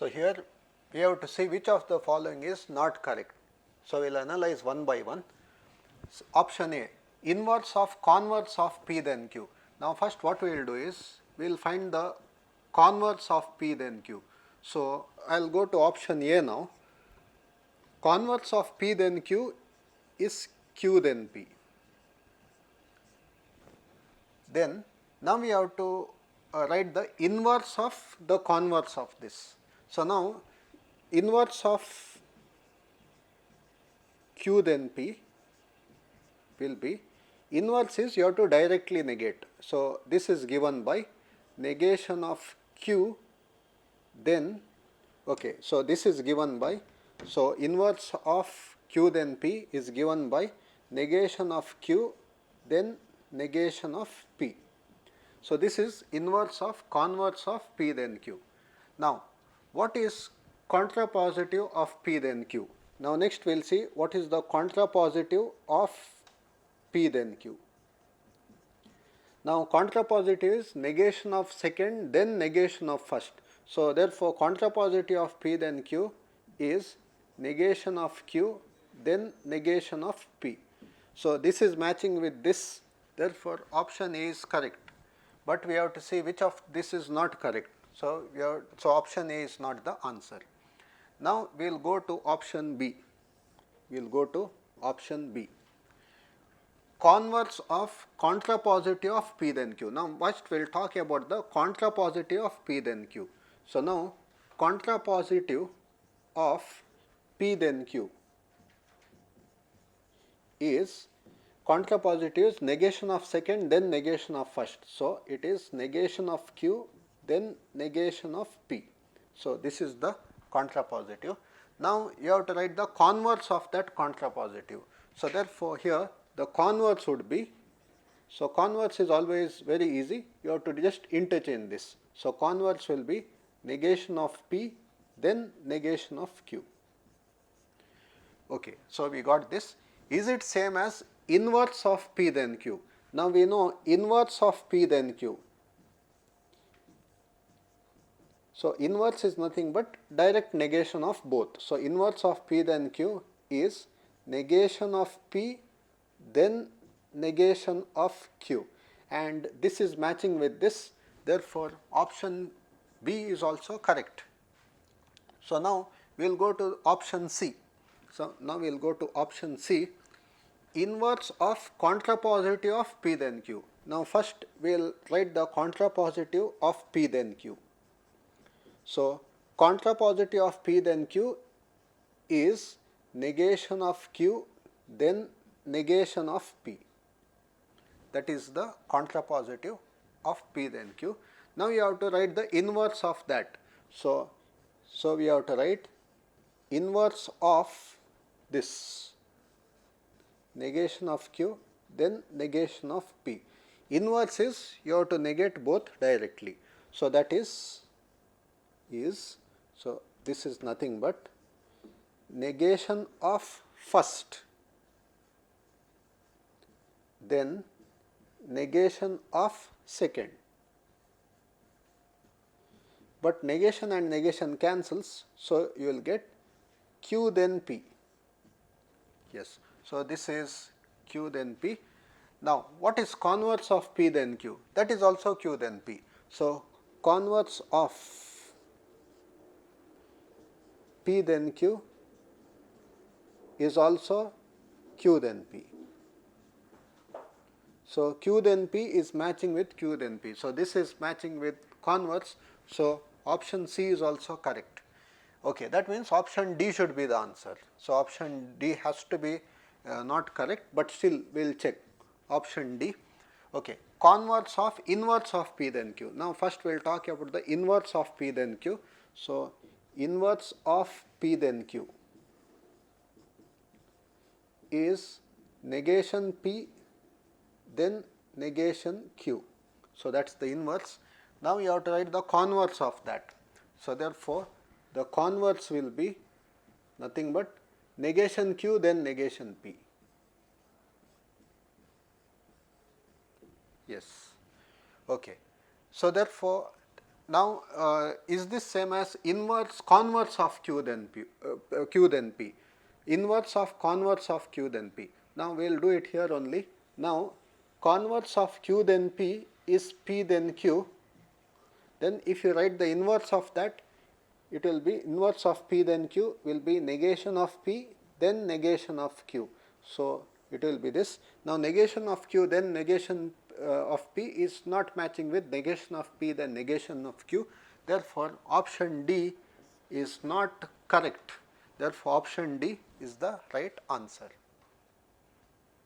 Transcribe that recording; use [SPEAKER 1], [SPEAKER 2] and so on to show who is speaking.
[SPEAKER 1] So, here we have to see which of the following is not correct. So, we will analyze one by one. So, option A, inverse of converse of P then Q. Now, first what we will do is we will find the converse of P then Q. So, I will go to option A now. Converse of P then Q is Q then P. Then now we have to write the inverse of the converse of this. So, now inverse of Q then P will be, inverse is you have to directly negate. So, this is given by negation of Q then, okay. So, this is given by, so inverse of Q then P is given by negation of Q then negation of P. So, this is inverse of converse of P then Q. Now, what is contrapositive of P then Q? Now, next we will see what is the contrapositive of P then Q. Now, contrapositive is negation of second then negation of first. So, therefore, contrapositive of P then Q is negation of Q then negation of P. So, this is matching with this, therefore, option A is correct, but we have to see which of this is not correct. So, so option A is not the answer. Now, we will go to option B. We will go to option B. Converse of contrapositive of P then Q. Now, first we will talk about the contrapositive of P then Q. So, now contrapositive of P then Q is, contrapositive is negation of second then negation of first. So, it is negation of Q then negation of P. So, this is the contrapositive. Now, you have to write the converse of that contrapositive. So, therefore, here the converse would be, so converse is always very easy, you have to just interchange this. So, converse will be negation of P then negation of Q. Okay. So, we got this. Is it same as inverse of P then Q? Now, we know inverse of P then Q. So, inverse is nothing but direct negation of both. So, inverse of P then Q is negation of P then negation of Q, and this is matching with this, therefore, option B is also correct. So, now we will go to option C. So, now we will go to option C, inverse of contrapositive of P then Q. Now, first we will write the contrapositive of P then Q. So, contrapositive of P then Q is negation of Q then negation of P. That is the contrapositive of P then Q. Now, you have to write the inverse of that. So, we have to write inverse of this, negation of Q then negation of P. Inverse is you have to negate both directly. So, that is, so this is nothing but negation of first then negation of second, but negation and negation cancels. So, you will get Q then P. Yes. So, this is Q then P. Now, what is converse of P then Q? That is also Q then P. So, converse of P then Q is also Q then P. So, Q then P is matching with Q then P. So, this is matching with converse. So, option C is also correct. Okay, that means option D should be the answer. So, option D has to be not correct, but still we will check option D. Okay, converse of inverse of P then Q. Now, first we will talk about the inverse of P then Q. So, inverse of P then Q is negation P then negation Q. So, that is the inverse. Now, you have to write the converse of that. So, therefore, the converse will be nothing but negation Q then negation P. Yes. Okay. So, therefore, now is this same as converse of Q then P, Q then P, inverse of converse of Q then P. Now we will do it here only. Now converse of Q then P is P then Q. Then if you write the inverse of that, it will be inverse of P then Q will be negation of P then negation of Q. So it will be this. Now negation of Q then negation of P is not matching with negation of P then negation of Q. Therefore option D is not correct. Therefore option D is the right answer.